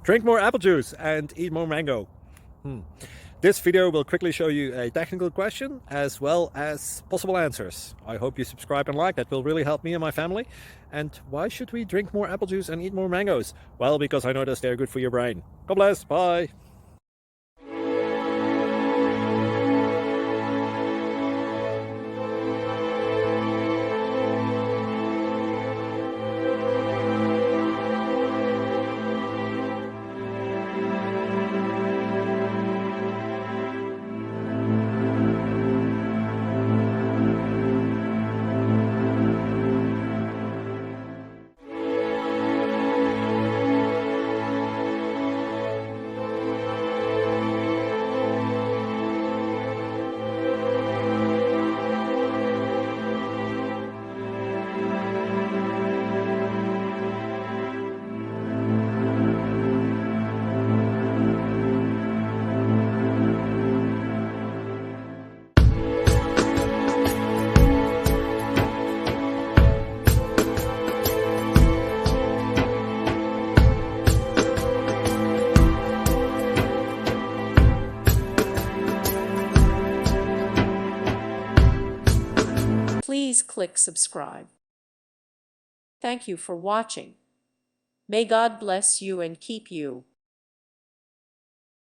Drink more apple juice and eat more mango. This video will quickly show you a technical question as well as possible answers. I hope you subscribe and like, that will really help me and my family. And why should we drink more apple juice and eat more mangoes? Well, because I noticed they're good for your brain. God bless, bye. Please click subscribe. Thank you for watching. May God bless you and keep you.